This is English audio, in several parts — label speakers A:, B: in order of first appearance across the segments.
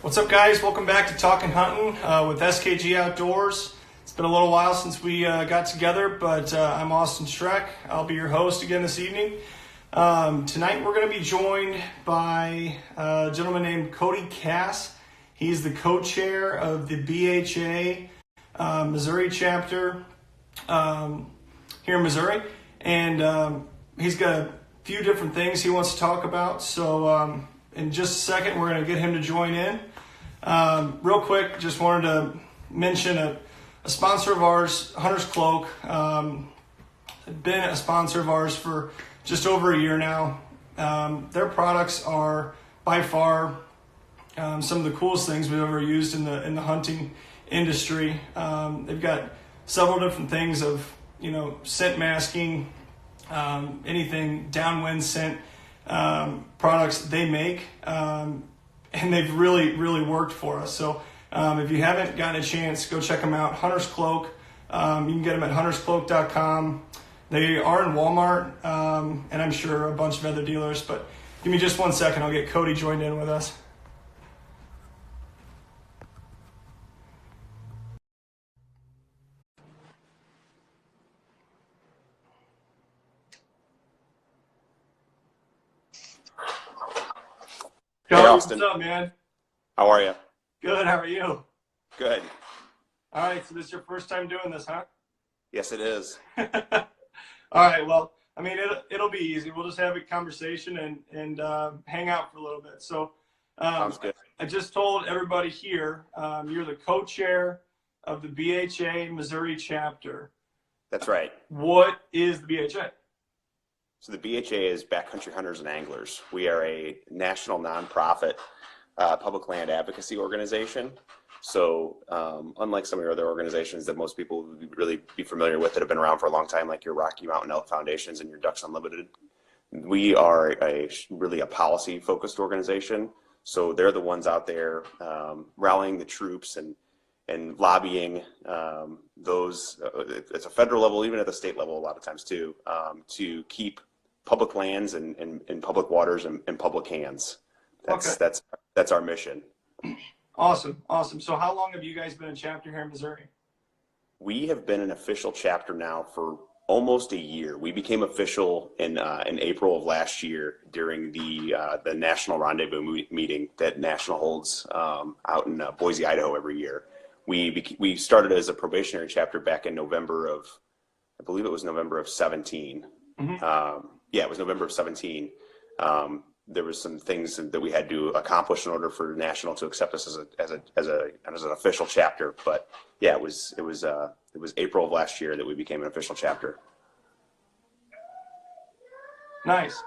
A: What's up, guys? Welcome back to Talkin Hunting with SKG Outdoors. It's been a little while since we got together, but I'm Austin Schreck. I'll be your host again this evening. Tonight we're going to be joined by a gentleman named Cody Cass. He's the co-chair of the BHA Missouri chapter here in Missouri, and he's got a few different things he wants to talk about. So in just a second, we're going to get him to join in. Real quick, just wanted to mention a sponsor of ours, Hunter's Cloak. Been a sponsor of ours for just over a year now. Their products are by far some of the coolest things we've ever used in the hunting industry. They've got several different things of, scent masking, anything downwind scent products they make. And they've really worked for us. So if you haven't gotten a chance, go check them out. Hunter's Cloak. You can get them at hunterscloak.com. They are in Walmart, and I'm sure a bunch of other dealers. But give me just 1 second. I'll get Cody joined in with us.
B: Hey,
A: Cody,
B: Austin.
A: what's up, man?
B: How are you?
A: Good. How are you?
B: Good.
A: All right. So this is your first time doing this, huh?
B: Yes, it is.
A: All right. Well, I mean, it'll be easy. We'll just have a conversation and hang out for a little bit. So
B: Sounds good.
A: I just told everybody here, you're the co-chair of the BHA Missouri chapter.
B: That's right.
A: What is the BHA?
B: So the BHA is Backcountry Hunters and Anglers. We are a national nonprofit public land advocacy organization. So unlike some of your other organizations that most people would really be familiar with that have been around for a long time, like your Rocky Mountain Elk Foundations and your Ducks Unlimited, we are really a policy-focused organization. So they're the ones out there rallying the troops and lobbying those at a federal level, even at the state level a lot of times too, to keep public lands and public waters in public hands. That's our mission.
A: Awesome. So how long have you guys been a chapter here in Missouri?
B: We have been an official chapter now for almost a year. We became official in April of last year during the National Rendezvous meeting that National holds out in Boise, Idaho every year. We started as a probationary chapter back in November of, I believe it was November of 17.
A: Mm-hmm.
B: Yeah, it was November of 17. There was some things that we had to accomplish in order for National to accept us as an official chapter. But yeah, it was April of last year that we became an official chapter.
A: Nice.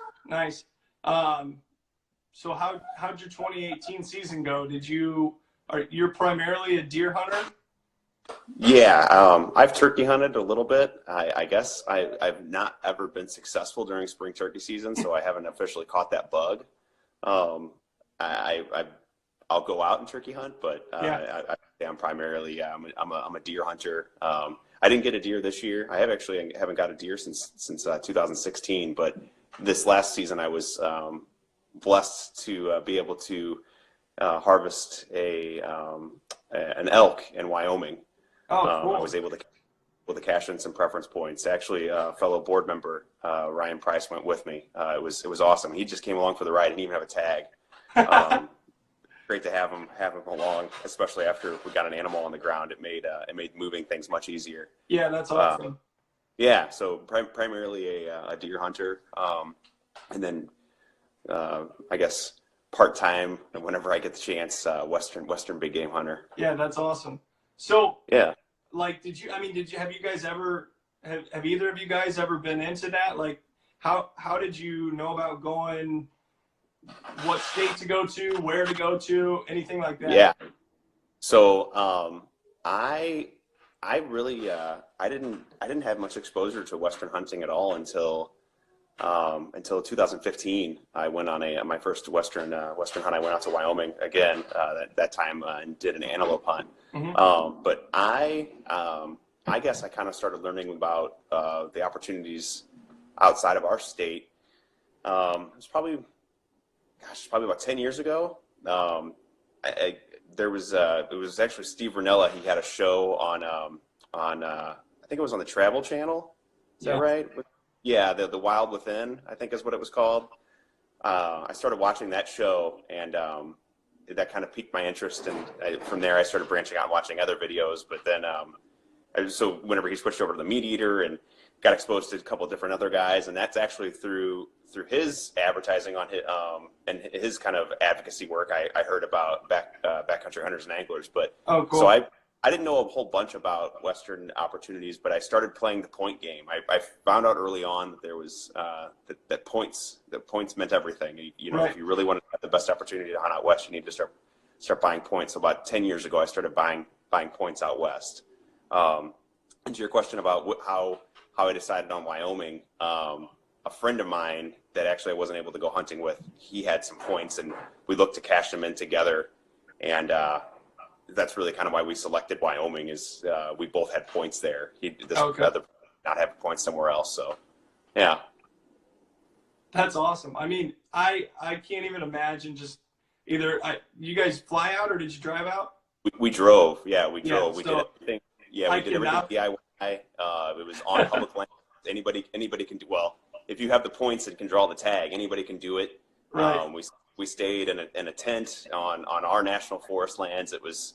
A: So how'd your 2018 season go? You're primarily a deer hunter?
B: Yeah, I've turkey hunted a little bit. I guess I've not ever been successful during spring turkey season, so I haven't officially caught that bug. I'll go out and turkey hunt, but I'm primarily I'm a deer hunter. I didn't get a deer this year. I haven't got a deer since 2016, but this last season I was blessed to be able to harvest an elk in Wyoming.
A: Oh, cool.
B: I was able to cash in some preference points. Actually, a fellow board member, Ryan Price, went with me. It was awesome. He just came along for the ride. He didn't even have a tag. Great to have him along, especially after we got an animal on the ground. It made moving things much easier.
A: Yeah, that's awesome.
B: Yeah, so primarily a deer hunter, and then I guess part-time, whenever I get the chance, western big game hunter.
A: Yeah, that's awesome. So
B: yeah,
A: like, have either of you guys ever been into that? Like, how did you know about going, what state to go to, where to go to, anything like that?
B: Yeah. So I really I didn't have much exposure to western hunting at all until 2015. I went on my first western hunt. I went out to Wyoming again that time and did an antelope hunt.
A: Mm-hmm.
B: But I guess I kind of started learning about the opportunities outside of our state. It was probably about 10 years ago. there was it was actually Steve Ranella. He had a show on I think it was on the Travel Channel. Is that right? Yeah, the Wild Within, I think is what it was called. I started watching that show, and that kind of piqued my interest, and from there I started branching out and watching other videos. But then so whenever he switched over to the Meat Eater and got exposed to a couple of different other guys, and that's actually through his advertising on his and his kind of advocacy work, I heard about backcountry hunters and anglers. But
A: Oh, cool.
B: so I didn't know a whole bunch about Western opportunities, but I started playing the point game. I found out early on that there was that points meant everything. You know,
A: Right.
B: if you really want to have the best opportunity to hunt out west, you need to start buying points. So about 10 years ago, I started buying points out west. And to your question about how I decided on Wyoming, a friend of mine that actually I wasn't able to go hunting with, he had some points, and we looked to cash them in together. And that's really kind of why we selected Wyoming, is we both had points there. Other not have points somewhere else. So, yeah.
A: That's awesome. I mean, I can't even imagine just either. You guys fly out or did you drive out?
B: We drove. Yeah, we drove.
A: Yeah,
B: we
A: so
B: did everything. Yeah, we did everything DIY. It was on public land. Anybody can do. Well, if you have the points and can draw the tag, anybody can do it.
A: Right.
B: We stayed in a tent on our national forest lands. It was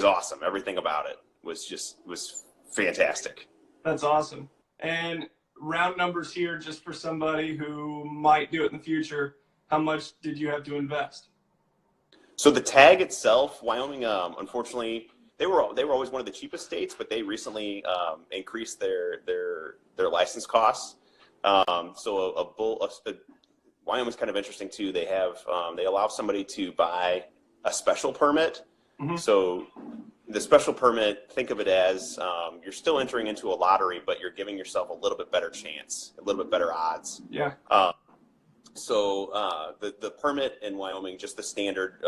B: awesome. Everything about it was fantastic.
A: That's awesome. And round numbers here, just for somebody who might do it in the future, how much did you have to invest?
B: So the tag itself, Wyoming, unfortunately, they were always one of the cheapest states, but they recently increased their license costs. Wyoming's kind of interesting too. They allow somebody to buy a special permit. Mm-hmm. So the special permit, think of it as you're still entering into a lottery, but you're giving yourself a little bit better chance, a little bit better odds.
A: Yeah.
B: So the permit in Wyoming, just the standard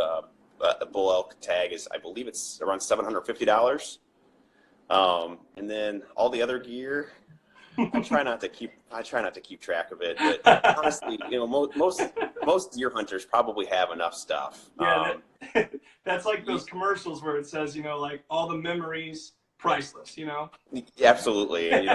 B: bull elk tag, is, I believe it's around $750. And then all the other gear, I try not to keep track of it. But honestly, most deer hunters probably have enough stuff.
A: Yeah, that's like those commercials where it says, like all the memories priceless.
B: Absolutely, and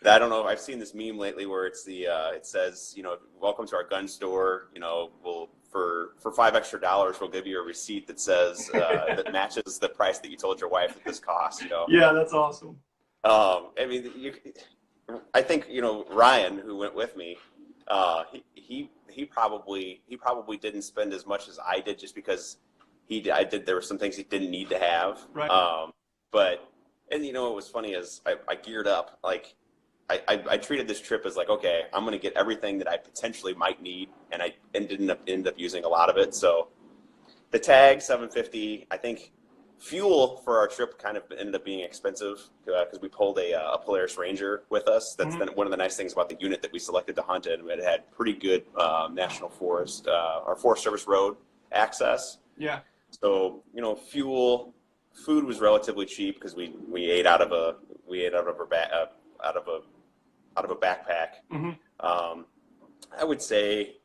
B: I don't know. I've seen this meme lately where it's it says, welcome to our gun store. We'll for $5 extra, we'll give you a receipt that says that matches the price that you told your wife that this costs.
A: Yeah, that's awesome.
B: I mean, I think Ryan, who went with me, he probably didn't spend as much as I did, just because there were some things he didn't need to have.
A: Right.
B: But what was funny is I geared up. Like I treated this trip as like, okay, I'm going to get everything that I potentially might need, and I didn't end up using a lot of it. So the tag, $750. I think fuel for our trip kind of ended up being expensive because we pulled a Polaris Ranger with us. That's one of the nice things about the unit that we selected to hunt in. It had pretty good national forest, our Forest Service road access.
A: Yeah.
B: So food was relatively cheap because we ate out of a backpack. Mm-hmm. I would say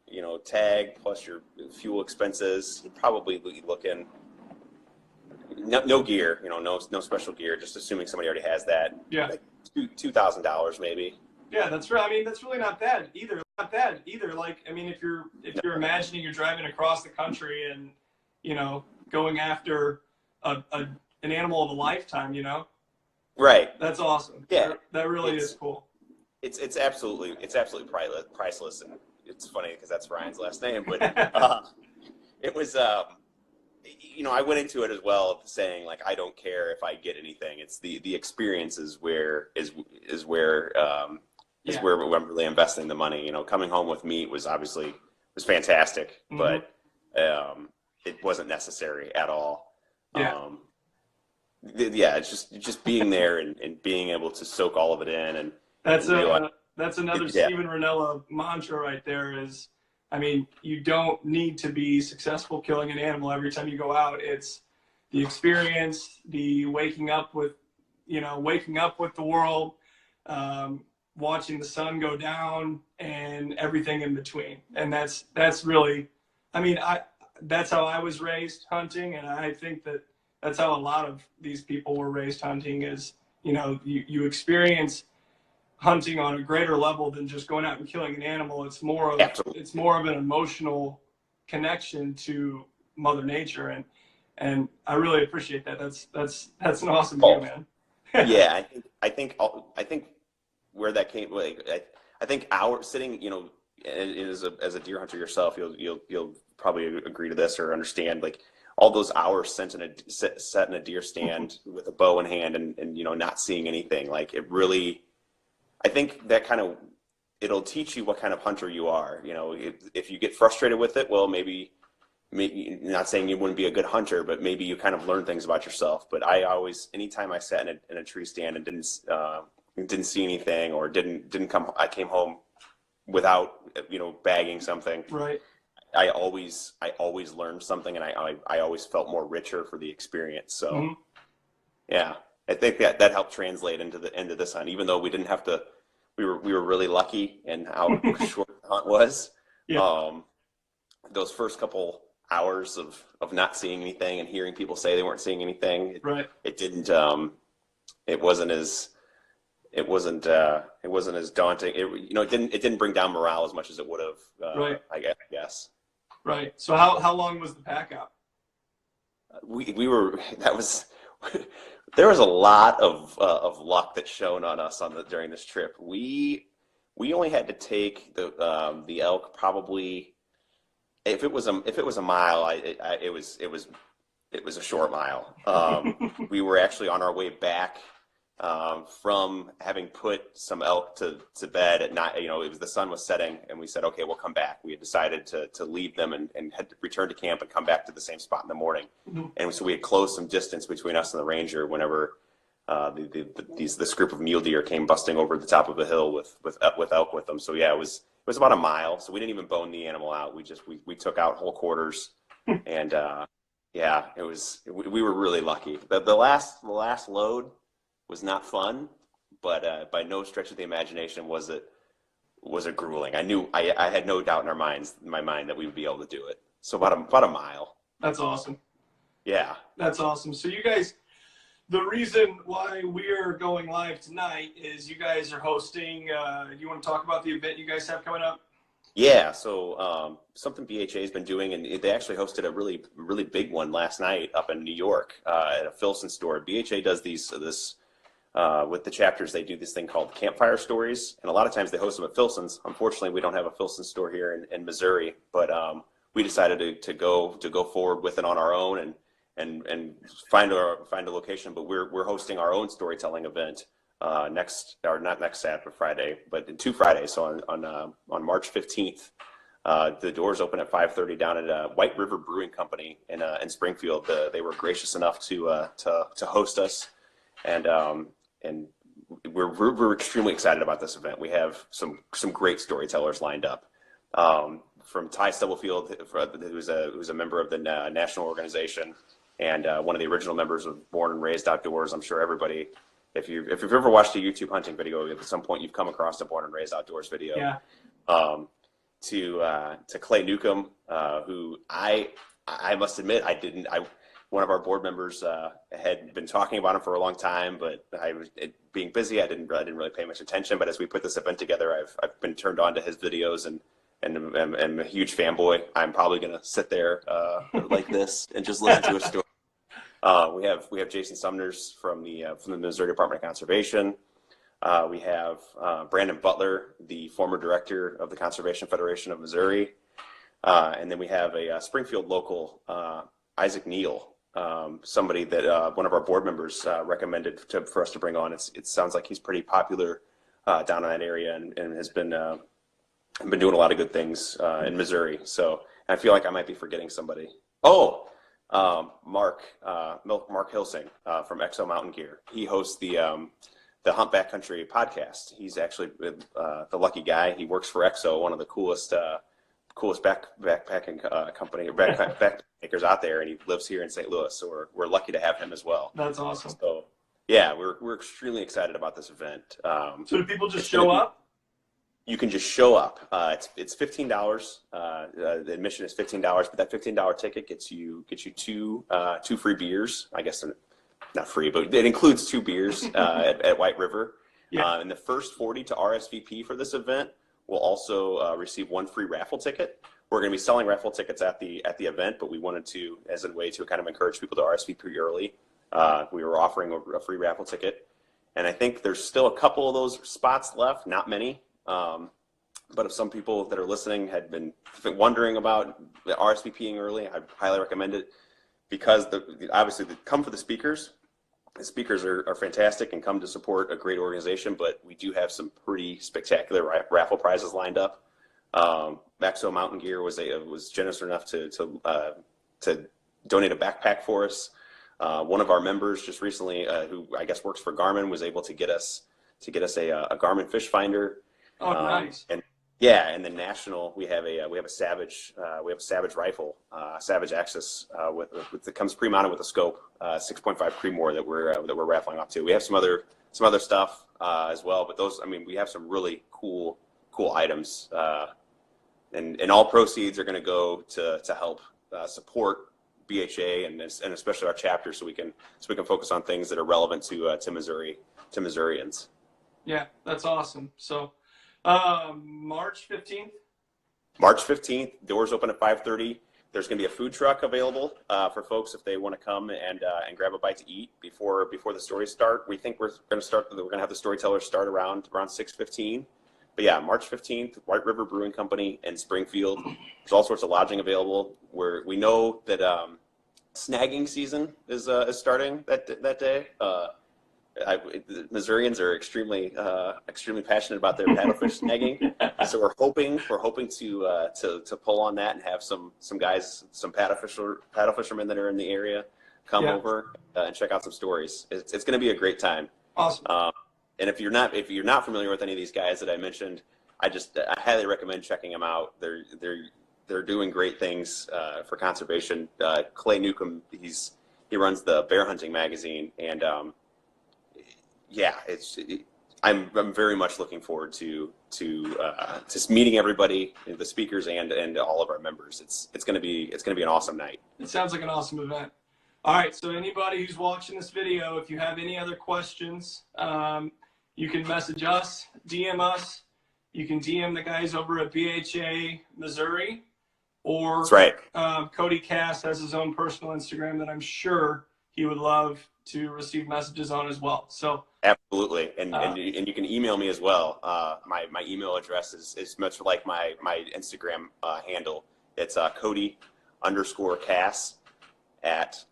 B: tag plus your fuel expenses, you'd probably be looking. No gear, no special gear. Just assuming somebody already has that.
A: Yeah.
B: Like $2,000 maybe.
A: Yeah, that's right. I mean, that's really not bad either. Like, I mean, if you're imagining you're driving across the country and going after an animal of a lifetime,
B: Right.
A: That's awesome.
B: Yeah.
A: That really is cool.
B: It's absolutely priceless, and it's funny because that's Ryan's last name, but it was. I went into it as well saying, like, I don't care if I get anything. It's the experience is where I'm really investing the money. Coming home with meat was fantastic, mm-hmm. but it wasn't necessary at all.
A: Yeah.
B: It's just being there and being able to soak all of it in, and
A: that's another Steven Ranella mantra right there. Is, I mean, you don't need to be successful killing an animal every time you go out. It's the experience, the waking up with the world, watching the sun go down, and everything in between. And that's really, I mean, that's how I was raised hunting, and I think that that's how a lot of these people were raised hunting. Is you experience hunting on a greater level than just going out and killing an animal. It's more of
B: Absolutely.
A: it's more of an emotional connection to Mother Nature, and I really appreciate that. That's an awesome view, man.
B: Yeah, I think where that came, like, I think our sitting, as a deer hunter yourself, you'll probably agree to this or understand, like, all those hours set in a deer stand with a bow in hand and not seeing anything. Like, it really, I think that it'll teach you what kind of hunter you are. If you get frustrated with it, well, maybe not saying you wouldn't be a good hunter, but maybe you kind of learn things about yourself. But I always, anytime I sat in a tree stand and didn't see anything, or I came home without bagging something.
A: Right.
B: I always learned something, and I always felt more richer for the experience. So yeah, I think that helped translate into this hunt, even though we didn't have to. We were really lucky in how short the hunt was.
A: Yeah.
B: Those first couple hours of not seeing anything and hearing people say they weren't seeing anything, it didn't. It wasn't as daunting. It didn't bring down morale as much as it would have.
A: Right.
B: I guess.
A: Right. So how long was the pack out?
B: We were there was a lot of luck that shone on us during this trip. We only had to take the elk probably, if it was a mile, it was a short mile. We were actually on our way back from having put some elk to bed at night. The sun was setting, and we said, okay, we'll come back. We had decided to leave them and had to return to camp and come back to the same spot in the morning. And so we had closed some distance between us and the ranger whenever this group of mule deer came busting over the top of the hill with elk with them. So yeah, it was about a mile. So we didn't even bone the animal out. We took out whole quarters, and yeah, we were really lucky. The last load was not fun, but by no stretch of the imagination was it grueling. I had no doubt in my mind that we would be able to do it. So about a mile.
A: That's awesome.
B: Yeah.
A: That's awesome. So you guys, the reason why we're going live tonight is you guys are hosting. You want to talk about the event you guys have coming up?
B: Yeah. So something BHA has been doing, and they actually hosted a really, really big one last night up in New York at a Filson store. BHA does this with the chapters. They do this thing called campfire stories, and a lot of times they host them at Filson's. Unfortunately, we don't have a Filson store here in Missouri, but we decided to go forward with it on our own and find a location. But we're hosting our own storytelling event not next Saturday, but Friday, but in 2 Fridays. So on March 15th, the doors open at 5:30 down at White River Brewing Company in Springfield. They were gracious enough to host us, and we're extremely excited about this event. We have some great storytellers lined up. From Ty Stubblefield, who's a member of the national organization, and one of the original members of Born and Raised Outdoors. I'm sure everybody, if you've ever watched a YouTube hunting video, at some point you've come across a Born and Raised Outdoors video.
A: Yeah.
B: To Clay Newcomb, who I must admit one of our board members had been talking about him for a long time, but being busy, I didn't really pay much attention. But as we put this event together, I've been turned on to his videos and I'm a huge fanboy. I'm probably gonna sit there like this and just listen to his story. We have Jason Sumners from the Missouri Department of Conservation. We have Brandon Butler, the former director of the Conservation Federation of Missouri, and then we have a Springfield local, Isaac Neal, somebody that one of our board members recommended for us to bring on. It sounds like he's pretty popular down in that area and has been doing a lot of good things in Missouri. So I feel like I might be forgetting somebody. Oh, Mark Hilsing from Exo Mountain Gear. He hosts the Hunt Backcountry podcast. He's actually the lucky guy. He works for Exo, one of the coolest backpacking company, backpackers out there, and he lives here in St. Louis. So we're lucky to have him as well.
A: That's awesome.
B: So yeah, we're extremely excited about this event.
A: So do people just show up?
B: you can just show up. It's $15. The admission is $15, but that $15 ticket gets you two free beers. I guess not free, but it includes 2 beers at White River.
A: Yeah.
B: And the first 40 to RSVP for this event will also receive 1 free raffle ticket. We're going to be selling raffle tickets at the event, but we wanted to, as a way to kind of encourage people to RSVP early, we were offering a free raffle ticket. And I think there's still a couple of those spots left, not many. But if some people that are listening had been wondering about the RSVPing early, I highly recommend it, because obviously come for the speakers. The speakers are fantastic and come to support a great organization, but we do have some pretty spectacular raffle prizes lined up. Maxwell Mountain Gear was generous enough to donate a backpack for us. One of our members just recently, who I guess works for Garmin, was able to get us a Garmin fish finder.
A: Oh, nice.
B: And then national, we have a Savage rifle, Savage Axis that comes pre-mounted with a scope, 6.5 Creedmoor that we're raffling off to. We have some other stuff as well, but those, I mean, we have some really cool items, and all proceeds are going to go to help support BHA and especially our chapter, so we can focus on things that are relevant to Missourians.
A: Yeah, that's awesome. So March 15th.
B: March 15th, doors open at 5:30. There's going to be a food truck available for folks if they want to come and grab a bite to eat before the stories start. We think we're going to have the storytellers start around 6:15. But yeah, March 15th, White River Brewing Company in Springfield. There's all sorts of lodging available. We know that snagging season is starting that day. Missourians are extremely passionate about their paddlefish snagging, so we're hoping to pull on that and have some guys, some paddle fishermen that are in the area come over and check out some stories. It's going to be a great time.
A: Awesome.
B: And if you're not familiar with any of these guys that I mentioned, I highly recommend checking them out. They're doing great things for conservation. Clay Newcomb, he runs the Bear Hunting magazine, and I'm very much looking forward to meeting everybody, the speakers and all of our members. It's going to be an awesome night.
A: It sounds like an awesome event. All right, so anybody who's watching this video, if you have any other questions, you can message us, DM us. You can DM the guys over at BHA Missouri, or
B: that's right.
A: Cody Cass has his own personal Instagram that I'm sure he would love to receive messages on as well. So
B: absolutely, and you can email me as well. My email address is much like my Instagram handle. It's Cody_Cass at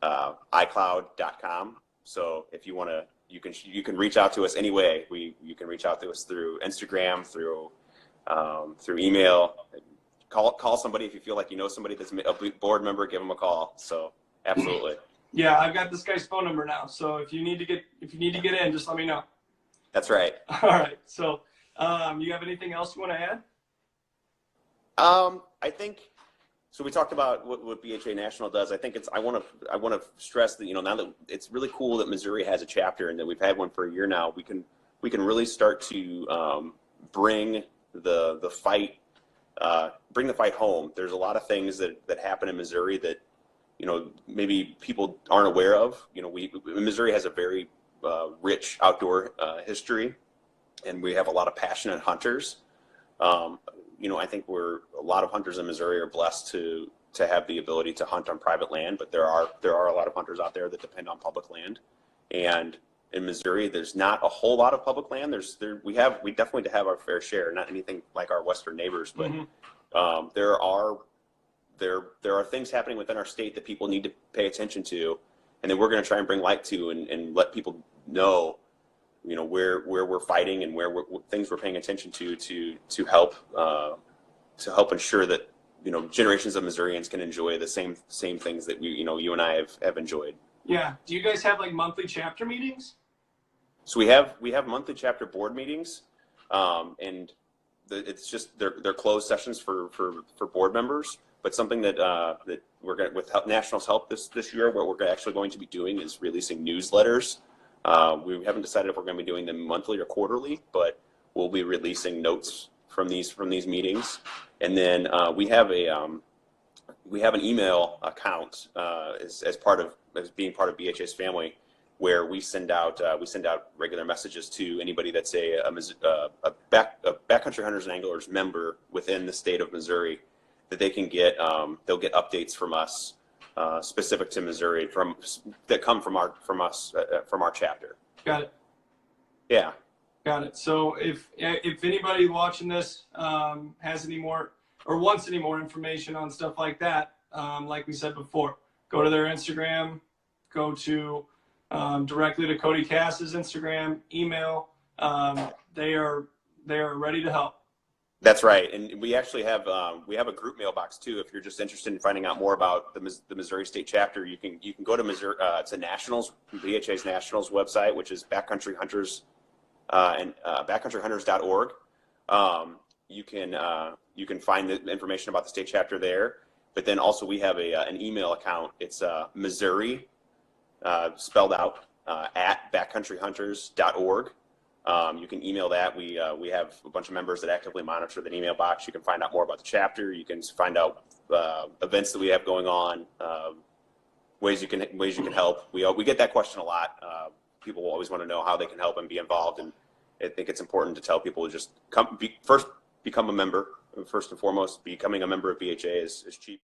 B: iCloud.com. So if you want to, you can reach out to us anyway. You can reach out to us through Instagram, through email. Call somebody if you feel like you know somebody that's a board member. Give them a call. So absolutely.
A: Yeah, I've got this guy's phone number now. So if you need to get in, just let me know.
B: That's right.
A: All right. So you have anything else you want to add?
B: I think so. We talked about what BHA National does. I think I want to stress that, now that it's really cool that Missouri has a chapter and that we've had one for a year now, we can really start to bring the fight home. There's a lot of things that happen in Missouri that maybe people aren't aware of. Missouri has a very rich outdoor history, and we have a lot of passionate hunters. I think a lot of hunters in Missouri are blessed to have the ability to hunt on private land, but there are a lot of hunters out there that depend on public land. And in Missouri, there's not a whole lot of public land. We definitely have our fair share, not anything like our western neighbors, but there are things happening within our state that people need to pay attention to, and then we're going to try and bring light to and let people know, where we're fighting and what things we're paying attention to help ensure that generations of Missourians can enjoy the same things that you and I have enjoyed.
A: Yeah. Do you guys have like monthly chapter meetings?
B: So we have monthly chapter board meetings, and it's just they're closed sessions for board members. But something that we're going with National's help this year, what we're actually going to be doing is releasing newsletters. We haven't decided if we're going to be doing them monthly or quarterly, but we'll be releasing notes from these meetings, and then we have an email account as being part of BHA's family, where we send out regular messages to anybody that's a Backcountry Hunters and Anglers member within the state of Missouri, that they can get they'll get updates from us specific to Missouri that come from our chapter.
A: Got it.
B: Yeah.
A: Got it. So if anybody watching this has any more or wants any more information on stuff like that, like we said before, go to their Instagram, go to directly to Cody Cass's Instagram, email. They are ready to help.
B: That's right, and we actually have a group mailbox too. If you're just interested in finding out more about the Missouri State Chapter, you can go to Missouri. It's a nationals, BHA's nationals website, which is Backcountry Hunters and backcountryhunters.org. You can find the information about the state chapter there. But then also we have an email account. It's Missouri spelled out at backcountryhunters.org. You can email that. We have a bunch of members that actively monitor the email box. You can find out more about the chapter. You can find out events that we have going on, ways you can help. We get that question a lot. People will always want to know how they can help and be involved, and I think it's important to tell people to just become a member. First and foremost, becoming a member of BHA is cheap.